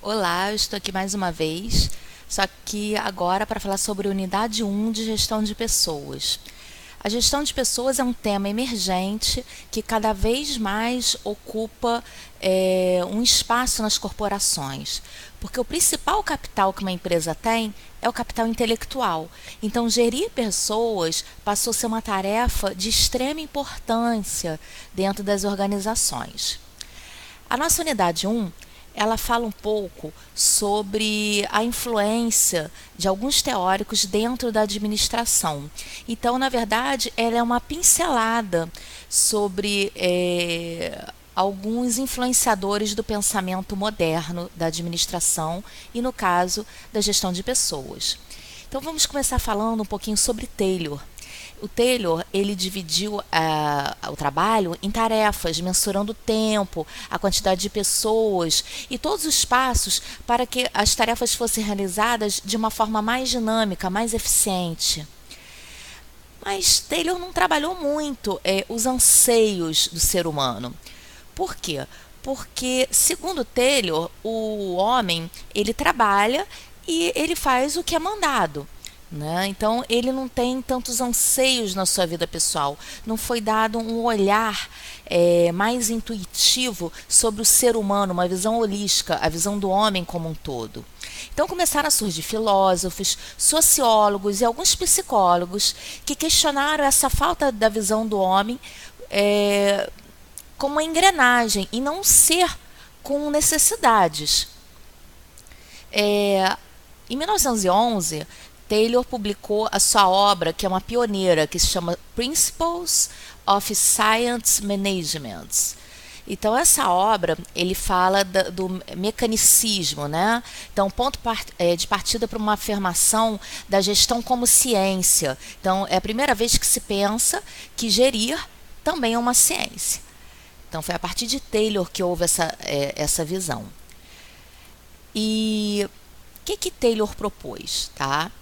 Olá, eu estou aqui mais uma vez, só que agora para falar sobre unidade 1 de gestão de pessoas. A gestão de pessoas é um tema emergente que cada vez mais ocupa um espaço nas corporações, porque o principal capital que uma empresa tem é o capital intelectual. Então, gerir pessoas passou a ser uma tarefa de extrema importância dentro das organizações. A nossa unidade 1, ela fala um pouco sobre a influência de alguns teóricos dentro da administração. Então, na verdade, ela é uma pincelada sobre alguns influenciadores do pensamento moderno da administração e, no caso, da gestão de pessoas. Então, vamos começar falando um pouquinho sobre Taylor. O Taylor, ele dividiu o trabalho em tarefas, mensurando o tempo, a quantidade de pessoas e todos os passos para que as tarefas fossem realizadas de uma forma mais dinâmica, mais eficiente. Mas Taylor não trabalhou muito os anseios do ser humano. Por quê? Porque, segundo Taylor, o homem, ele trabalha e ele faz o que é mandado. Né? Então, ele não tem tantos anseios na sua vida pessoal. Não foi dado um olhar mais intuitivo sobre o ser humano, uma visão holística, a visão do homem como um todo. Então, começaram a surgir filósofos, sociólogos e alguns psicólogos que questionaram essa falta da visão do homem como uma engrenagem e não um ser com necessidades. Em 1911, Taylor publicou a sua obra, que é uma pioneira, que se chama Principles of Science Management. Então, essa obra, ele fala do mecanicismo, né? Então, ponto de partida para uma afirmação da gestão como ciência. Então, é a primeira vez que se pensa que gerir também é uma ciência. Então, foi a partir de Taylor que houve essa visão. E o que Taylor propôs, tá?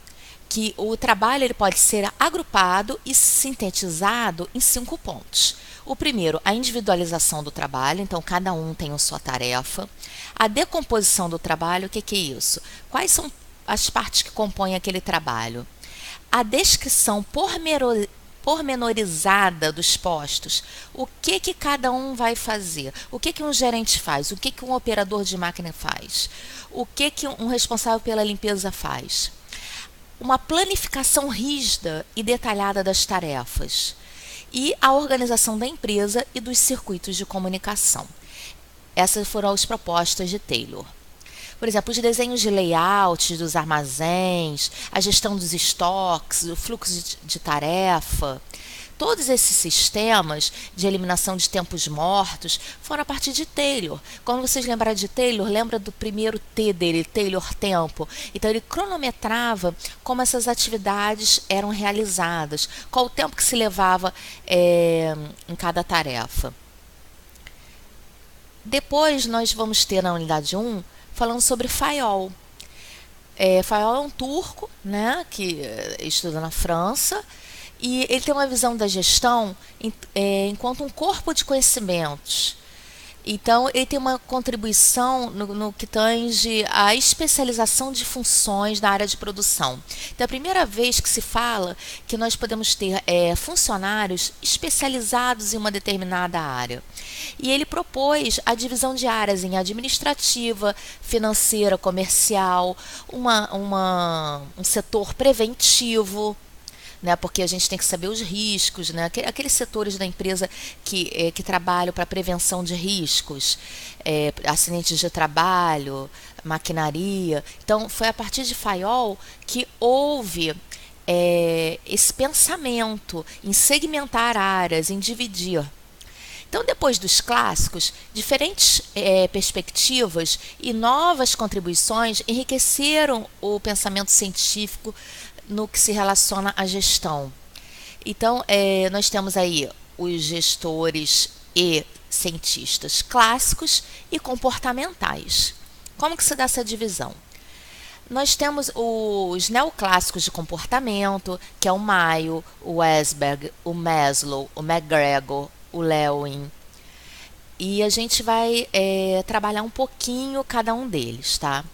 Que o trabalho ele pode ser agrupado e sintetizado em 5 pontos. O primeiro, a individualização do trabalho, então cada um tem a sua tarefa. A decomposição do trabalho, o que é isso? Quais são as partes que compõem aquele trabalho? A descrição pormenorizada dos postos. O que cada um vai fazer? O que um gerente faz? O que um operador de máquina faz? O que um responsável pela limpeza faz? Uma planificação rígida e detalhada das tarefas e a organização da empresa e dos circuitos de comunicação. Essas foram as propostas de Taylor. Por exemplo, os desenhos de layout dos armazéns, a gestão dos estoques, o fluxo de tarefa. Todos esses sistemas de eliminação de tempos mortos foram a partir de Taylor. Quando vocês lembrarem de Taylor, lembra do primeiro T dele, Taylor Tempo. Então, ele cronometrava como essas atividades eram realizadas, qual o tempo que se levava em cada tarefa. Depois, nós vamos ter na unidade 1, falando sobre Fayol. Fayol é um turco, né, que estuda na França, e ele tem uma visão da gestão enquanto um corpo de conhecimentos. Então, ele tem uma contribuição no que tange à especialização de funções na área de produção. Então, é a primeira vez que se fala que nós podemos ter funcionários especializados em uma determinada área. E ele propôs a divisão de áreas em administrativa, financeira, comercial, um setor preventivo, né, porque a gente tem que saber os riscos, né, aqueles setores da empresa que trabalham para prevenção de riscos, acidentes de trabalho, maquinaria. Então, foi a partir de Fayol que houve esse pensamento em segmentar áreas, em dividir. Então, depois dos clássicos, diferentes perspectivas e novas contribuições enriqueceram o pensamento científico no que se relaciona à gestão. Então, nós temos aí os gestores e cientistas clássicos e comportamentais. Como que se dá essa divisão? Nós temos os neoclássicos de comportamento, que é o Mayo, o Wesberg, o Maslow, o McGregor, o Lewin. e a gente vai trabalhar um pouquinho cada um deles, tá?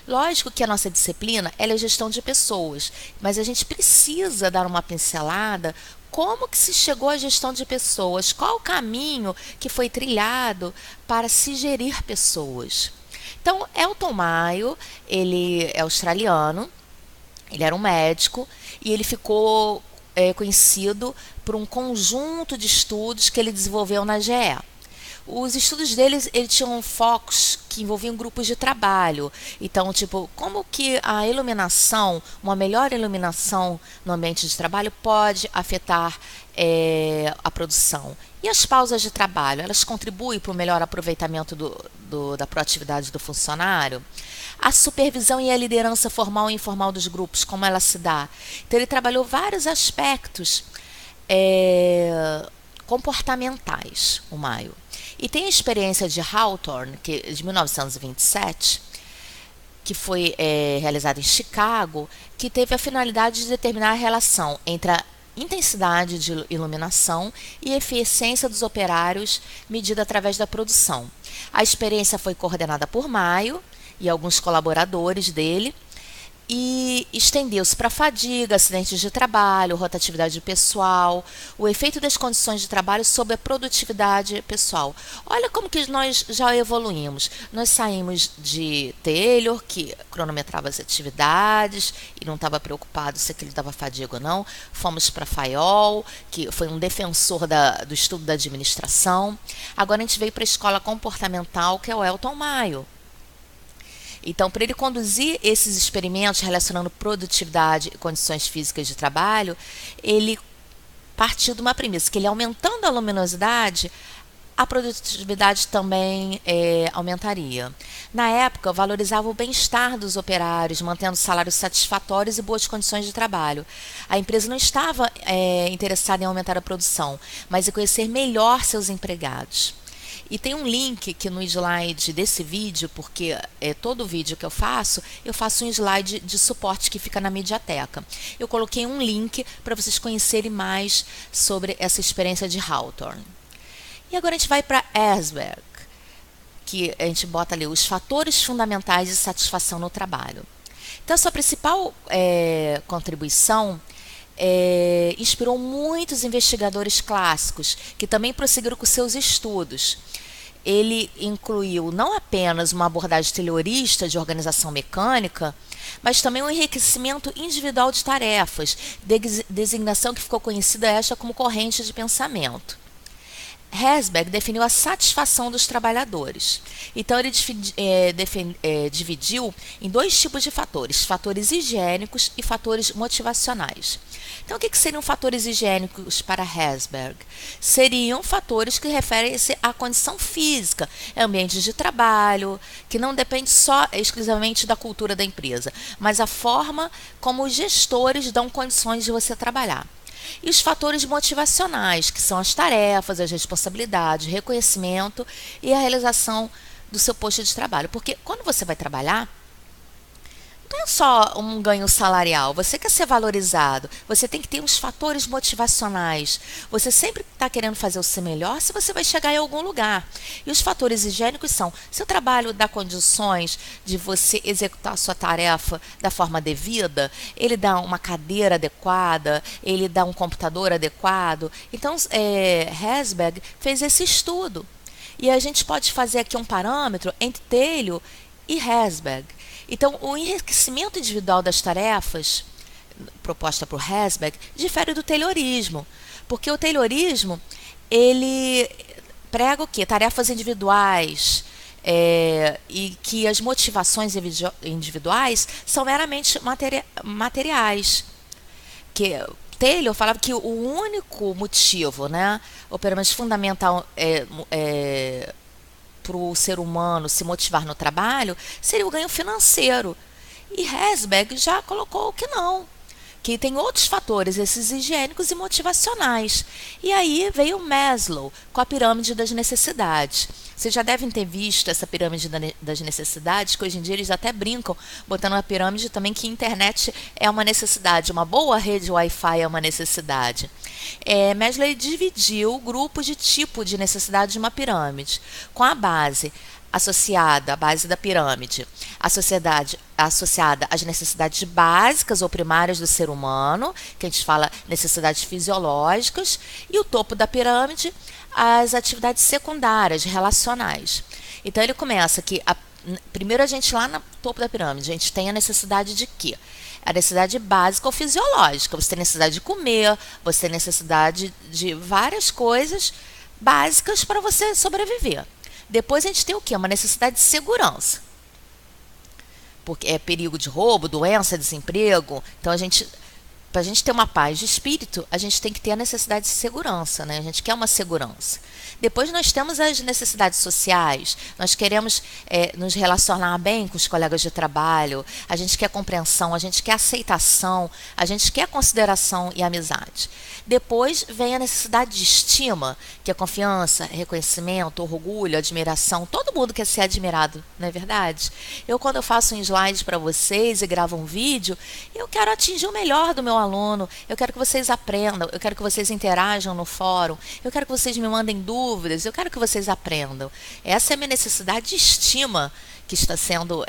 Lógico que a nossa disciplina ela é gestão de pessoas, mas a gente precisa dar uma pincelada como que se chegou à gestão de pessoas, qual o caminho que foi trilhado para se gerir pessoas. Então, Elton Mayo, ele é australiano, ele era um médico e ele ficou conhecido por um conjunto de estudos que ele desenvolveu na GE. Os estudos deles, eles tinham focos que envolviam grupos de trabalho. Então, tipo, como que a iluminação, uma melhor iluminação no ambiente de trabalho pode afetar a produção. E as pausas de trabalho, elas contribuem para o melhor aproveitamento da proatividade do funcionário? A supervisão e a liderança formal e informal dos grupos, como ela se dá? Então, ele trabalhou vários aspectos comportamentais, o Mayo. E tem a experiência de Hawthorne, de 1927, que foi realizada em Chicago, que teve a finalidade de determinar a relação entre a intensidade de iluminação e eficiência dos operários medida através da produção. A experiência foi coordenada por Mayo e alguns colaboradores dele, e estendeu-se para fadiga, acidentes de trabalho, rotatividade pessoal, o efeito das condições de trabalho sobre a produtividade pessoal. Olha como que nós já evoluímos. Nós saímos de Taylor, que cronometrava as atividades e não estava preocupado se aquilo dava fadiga ou não. Fomos para Fayol, que foi um defensor do estudo da administração. Agora a gente veio para a escola comportamental, que é o Elton Mayo. Então, para ele conduzir esses experimentos relacionando produtividade e condições físicas de trabalho, ele partiu de uma premissa, que ele aumentando a luminosidade, a produtividade também aumentaria. Na época, valorizava o bem-estar dos operários, mantendo salários satisfatórios e boas condições de trabalho. A empresa não estava interessada em aumentar a produção, mas em conhecer melhor seus empregados. E tem um link aqui no slide desse vídeo, porque todo vídeo que eu faço um slide de suporte que fica na Mediateca. Eu coloquei um link para vocês conhecerem mais sobre essa experiência de Hawthorne. E agora a gente vai para Herzberg, que a gente bota ali os fatores fundamentais de satisfação no trabalho. Então, a sua principal contribuição inspirou muitos investigadores clássicos que também prosseguiram com seus estudos. Ele incluiu não apenas uma abordagem taylorista de organização mecânica, mas também um enriquecimento individual de tarefas, designação que ficou conhecida esta como corrente de pensamento. Herzberg definiu a satisfação dos trabalhadores. Então, ele dividiu em dois tipos de fatores: fatores higiênicos e fatores motivacionais. Então, o que seriam fatores higiênicos para Herzberg? Seriam fatores que referem-se à condição física, ambientes de trabalho, que não depende só exclusivamente da cultura da empresa, mas a forma como os gestores dão condições de você trabalhar. E os fatores motivacionais, que são as tarefas, as responsabilidades, reconhecimento e a realização do seu posto de trabalho. Porque quando você vai trabalhar, não é só um ganho salarial, você quer ser valorizado, você tem que ter uns fatores motivacionais. Você sempre está querendo fazer o seu melhor se você vai chegar em algum lugar. E os fatores higiênicos são: seu trabalho dá condições de você executar a sua tarefa da forma devida, ele dá uma cadeira adequada, ele dá um computador adequado. Então, Herzberg fez esse estudo. E a gente pode fazer aqui um parâmetro entre Taylor e Herzberg. Então, o enriquecimento individual das tarefas proposta por Herzberg difere do Taylorismo, porque o Taylorismo ele prega o quê? Tarefas individuais, e que as motivações individuais são meramente materiais. Que Taylor falava que o único motivo, né, ou pelo menos fundamental, para o ser humano se motivar no trabalho seria o ganho financeiro. E Herzberg já colocou que não, que tem outros fatores, esses higiênicos e motivacionais. E aí veio Maslow com a pirâmide das necessidades. Vocês já devem ter visto essa pirâmide das necessidades, que hoje em dia eles até brincam, botando na pirâmide também que internet é uma necessidade, uma boa rede Wi-Fi é uma necessidade. Maslow dividiu grupos de tipo de necessidade de uma pirâmide, com a base associada, a base da pirâmide, associada às necessidades básicas ou primárias do ser humano, que a gente fala necessidades fisiológicas, e o topo da pirâmide, as atividades secundárias, relacionais. Então ele começa que, primeiro a gente lá no topo da pirâmide, a gente tem a necessidade de quê? A necessidade básica ou fisiológica. Você tem necessidade de comer, você tem necessidade de várias coisas básicas para você sobreviver. Depois a gente tem o quê? Uma necessidade de segurança. Porque é perigo de roubo, doença, desemprego. Então para a gente ter uma paz de espírito, a gente tem que ter a necessidade de segurança, né? A gente quer uma segurança. Depois nós temos as necessidades sociais, nós queremos nos relacionar bem com os colegas de trabalho, a gente quer compreensão, a gente quer aceitação, a gente quer consideração e amizade. Depois vem a necessidade de estima, que é confiança, reconhecimento, orgulho, admiração. Todo mundo quer ser admirado, não é verdade? Quando eu faço um slide para vocês e gravo um vídeo, eu quero atingir o melhor do meu aluno, eu quero que vocês aprendam, eu quero que vocês interajam no fórum, eu quero que vocês me mandem dúvidas, eu quero que vocês aprendam. Essa é a minha necessidade de estima que está sendo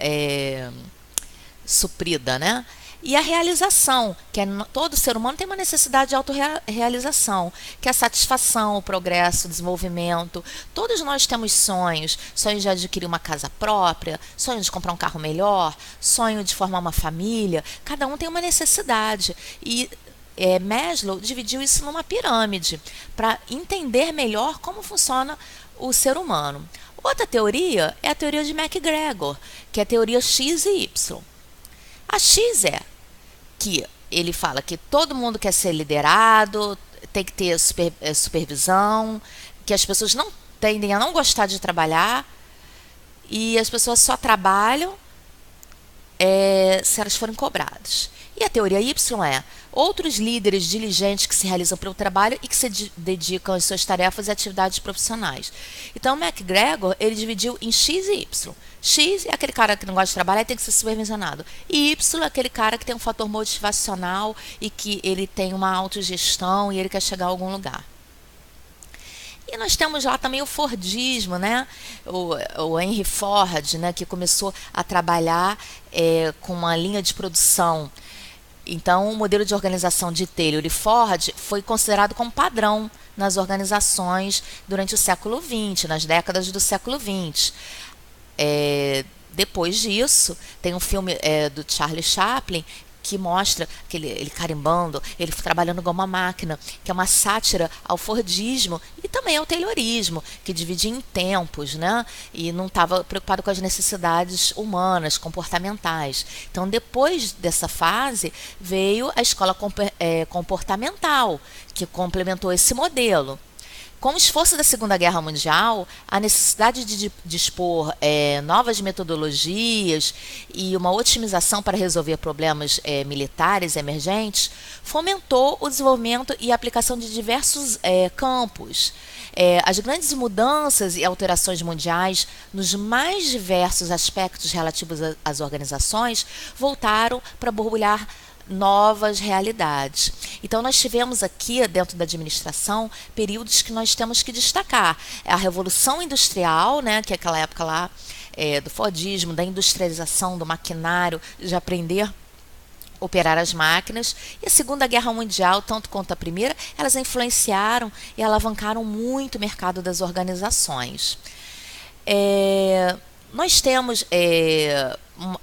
suprida, né? E a realização, que todo ser humano tem uma necessidade de autorrealização, que é a satisfação, o progresso, o desenvolvimento. Todos nós temos sonhos, sonhos de adquirir uma casa própria, sonho de comprar um carro melhor, sonho de formar uma família. Cada um tem uma necessidade. E Maslow dividiu isso numa pirâmide, para entender melhor como funciona o ser humano. Outra teoria é a teoria de MacGregor, que é a teoria X e Y. A X é que ele fala que todo mundo quer ser liderado, tem que ter supervisão, que as pessoas não tendem a não gostar de trabalhar e as pessoas só trabalham se elas forem cobradas. E a teoria Y é outros líderes diligentes que se realizam pelo trabalho e que se dedicam às suas tarefas e atividades profissionais. Então, o MacGregor, ele dividiu em X e Y. X é aquele cara que não gosta de trabalhar e tem que ser supervisionado. E Y é aquele cara que tem um fator motivacional e que ele tem uma autogestão e ele quer chegar a algum lugar. E nós temos lá também o Fordismo, né? O Henry Ford, né? Que começou a trabalhar com uma linha de produção. Então, o modelo de organização de Taylor e Ford foi considerado como padrão nas organizações durante o século XX, nas décadas do século XX. Depois disso, tem um filme do Charlie Chaplin que mostra ele carimbando, ele trabalhando igual uma máquina, que é uma sátira ao Fordismo e também ao Taylorismo, que dividia em tempos, né? E não estava preocupado com as necessidades humanas, comportamentais. Então, depois dessa fase, veio a escola comportamental, que complementou esse modelo. Com o esforço da Segunda Guerra Mundial, a necessidade de dispor novas metodologias e uma otimização para resolver problemas militares emergentes fomentou o desenvolvimento e a aplicação de diversos campos. As grandes mudanças e alterações mundiais nos mais diversos aspectos relativos às organizações voltaram para borbulhar novas realidades. Então, nós tivemos aqui, dentro da administração, períodos que nós temos que destacar. A Revolução Industrial, né, que é aquela época lá do Fordismo, da industrialização, do maquinário, de aprender a operar as máquinas. E a Segunda Guerra Mundial, tanto quanto a Primeira, elas influenciaram e alavancaram muito o mercado das organizações. Nós temos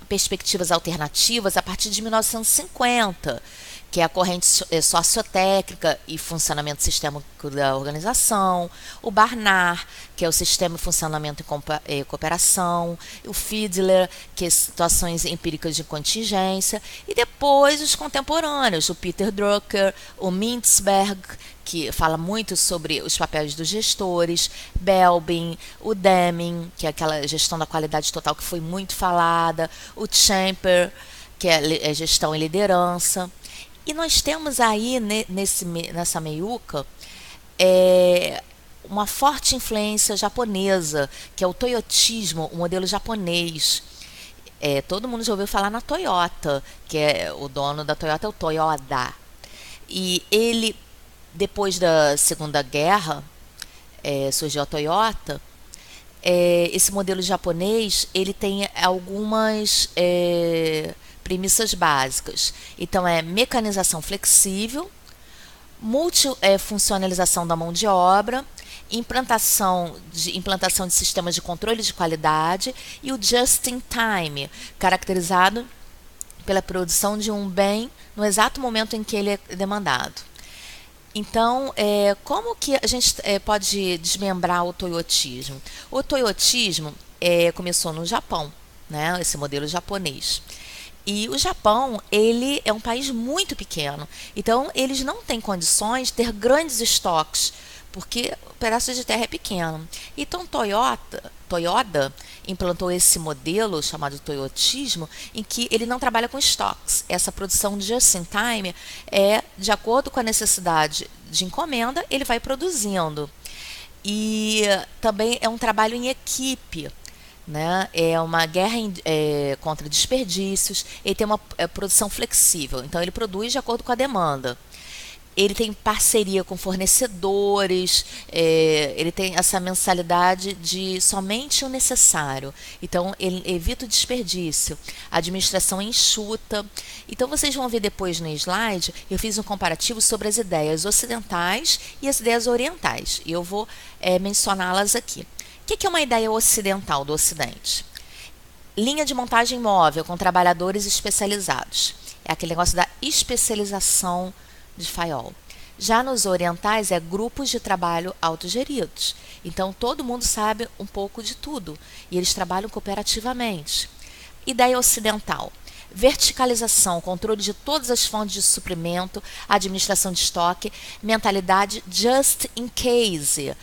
perspectivas alternativas a partir de 1950, que é a corrente sociotécnica e funcionamento sistêmico da organização, o Barnard, que é o sistema e funcionamento e cooperação, o Fiedler, que é situações empíricas de contingência, e depois os contemporâneos, o Peter Drucker, o Mintzberg, que fala muito sobre os papéis dos gestores, Belbin, o Deming, que é aquela gestão da qualidade total que foi muito falada, o Champer, que é gestão e liderança. E nós temos aí nessa meiuca uma forte influência japonesa, que é o toyotismo, o modelo japonês. Todo mundo já ouviu falar na Toyota, que é o dono da Toyota, é o Toyoda. E ele, depois da Segunda Guerra, surgiu a Toyota. Esse modelo japonês, ele tem algumas premissas básicas. Então, mecanização flexível, multifuncionalização da mão de obra, implantação de sistemas de controle de qualidade e o just-in-time, caracterizado pela produção de um bem no exato momento em que ele é demandado. Então, como que a gente pode desmembrar o toyotismo? O toyotismo começou no Japão, né, esse modelo japonês. E o Japão, ele é um país muito pequeno, então eles não têm condições de ter grandes estoques, porque o pedaço de terra é pequeno. Então Toyota implantou esse modelo chamado toyotismo, em que ele não trabalha com estoques. Essa produção just in time é de acordo com a necessidade de encomenda, ele vai produzindo. E também é um trabalho em equipe, né? É uma guerra contra desperdícios. Ele tem uma produção flexível, então ele produz de acordo com a demanda. Ele tem parceria com fornecedores, ele tem essa mensalidade de somente o necessário. Então, ele evita o desperdício. A administração é enxuta. Então, vocês vão ver depois no slide, eu fiz um comparativo sobre as ideias ocidentais e as ideias orientais. E eu vou mencioná-las aqui. O que é uma ideia ocidental do Ocidente? Linha de montagem móvel com trabalhadores especializados. É aquele negócio da especialização de Fayol. Já nos orientais grupos de trabalho autogeridos. Então todo mundo sabe um pouco de tudo e eles trabalham cooperativamente. Ideia ocidental: verticalização, controle de todas as fontes de suprimento, administração de estoque, mentalidade just in case.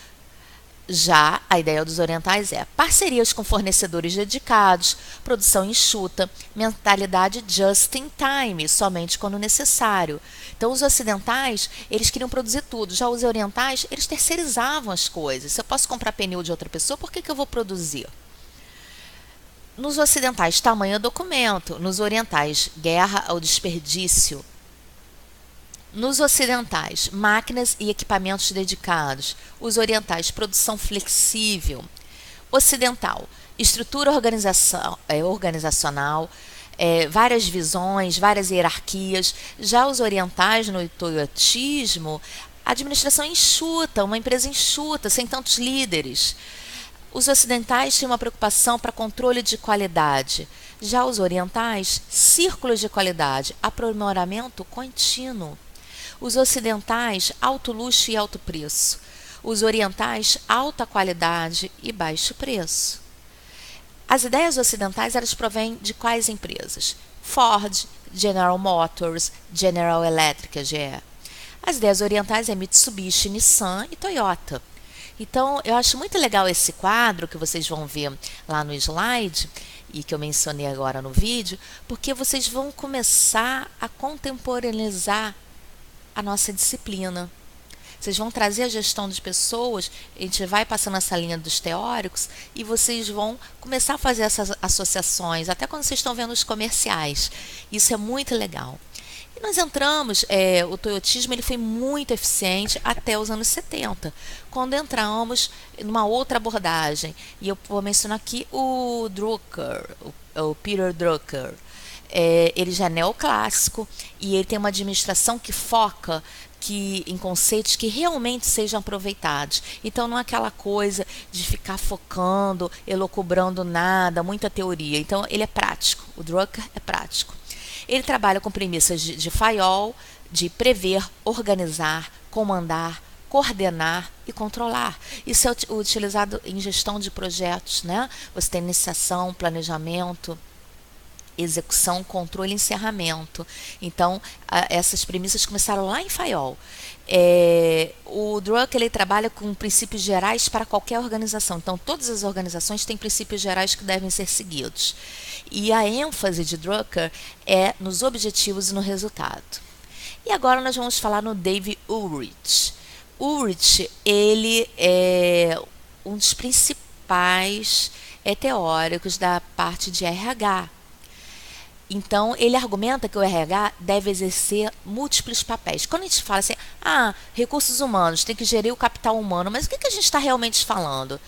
Já a ideia dos orientais parcerias com fornecedores dedicados, produção enxuta, mentalidade just in time, somente quando necessário. Então, os ocidentais, eles queriam produzir tudo. Já os orientais, eles terceirizavam as coisas. Se eu posso comprar pneu de outra pessoa, por que eu vou produzir? Nos ocidentais, tamanho é documento. Nos orientais, guerra ao desperdício. Nos ocidentais, máquinas e equipamentos dedicados. Os orientais, produção flexível. Ocidental, estrutura organizacional, várias visões, várias hierarquias. Já os orientais, no toyotismo, administração enxuta, uma empresa enxuta, sem tantos líderes. Os ocidentais tinham uma preocupação para controle de qualidade. Já os orientais, círculos de qualidade, aprimoramento contínuo. Os ocidentais, alto luxo e alto preço. Os orientais, alta qualidade e baixo preço. As ideias ocidentais, elas provêm de quais empresas? Ford, General Motors, General Electric, GE. As ideias orientais Mitsubishi, Nissan e Toyota. Então, eu acho muito legal esse quadro que vocês vão ver lá no slide e que eu mencionei agora no vídeo, porque vocês vão começar a contemporaneizar a nossa disciplina. Vocês vão trazer a gestão de pessoas, a gente vai passando essa linha dos teóricos e vocês vão começar a fazer essas associações, até quando vocês estão vendo os comerciais. Isso é muito legal. E nós entramos, o toyotismo ele foi muito eficiente até os anos 70, quando entramos numa outra abordagem. E eu vou mencionar aqui o Drucker, o Peter Drucker. Ele já é neoclássico e ele tem uma administração que foca em conceitos que realmente sejam aproveitados. Então, não é aquela coisa de ficar focando, elucubrando nada, muita teoria. Então, ele é prático. O Drucker é prático. Ele trabalha com premissas de Fayol, de prever, organizar, comandar, coordenar e controlar. Isso é utilizado em gestão de projetos, né? Você tem iniciação, planejamento, execução, controle e encerramento. Então, essas premissas começaram lá em Fayol. O Drucker ele trabalha com princípios gerais para qualquer organização. Então, todas as organizações têm princípios gerais que devem ser seguidos. E a ênfase de Drucker é nos objetivos e no resultado. E agora nós vamos falar no Dave Ulrich. Ulrich, ele é um dos principais teóricos da parte de RH. Então, ele argumenta que o RH deve exercer múltiplos papéis. Quando a gente fala assim, recursos humanos, tem que gerir o capital humano, mas o que a gente está realmente falando?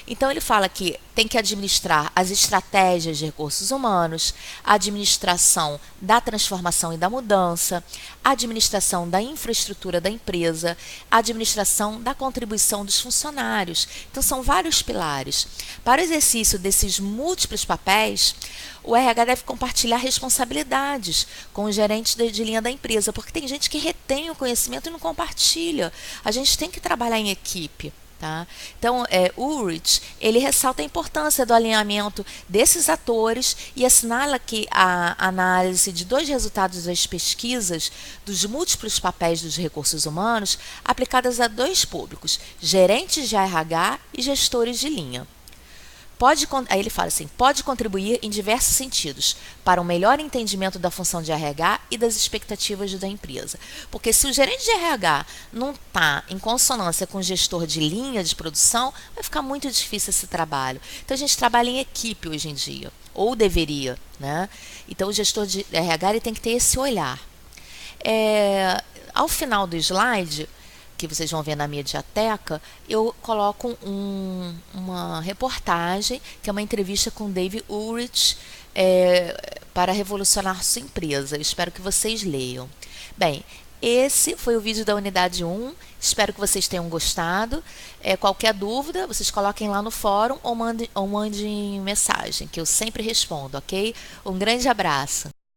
Então, ele fala que tem que administrar as estratégias de recursos humanos, a administração da transformação e da mudança, a administração da infraestrutura da empresa, a administração da contribuição dos funcionários. Então, são vários pilares. Para o exercício desses múltiplos papéis, o RH deve compartilhar responsabilidades com os gerentes de linha da empresa, porque tem gente que retém o conhecimento e não compartilha. A gente tem que trabalhar em equipe. Tá? Então, Ulrich, ele ressalta a importância do alinhamento desses atores e assinala que a análise de 2 resultados das pesquisas dos múltiplos papéis dos recursos humanos aplicadas a 2 públicos, gerentes de RH e gestores de linha. Aí ele fala assim, pode contribuir em diversos sentidos para um melhor entendimento da função de RH e das expectativas da empresa. Porque se o gerente de RH não está em consonância com o gestor de linha de produção, vai ficar muito difícil esse trabalho. Então, a gente trabalha em equipe hoje em dia, ou deveria, né? Então, o gestor de RH ele tem que ter esse olhar. Ao final do slide, que vocês vão ver na mediateca, eu coloco uma reportagem, que é uma entrevista com Dave Ulrich para revolucionar sua empresa. Eu espero que vocês leiam. Bem, esse foi o vídeo da unidade 1. Espero que vocês tenham gostado. Qualquer dúvida, vocês coloquem lá no fórum ou mandem mensagem, que eu sempre respondo, ok? Um grande abraço.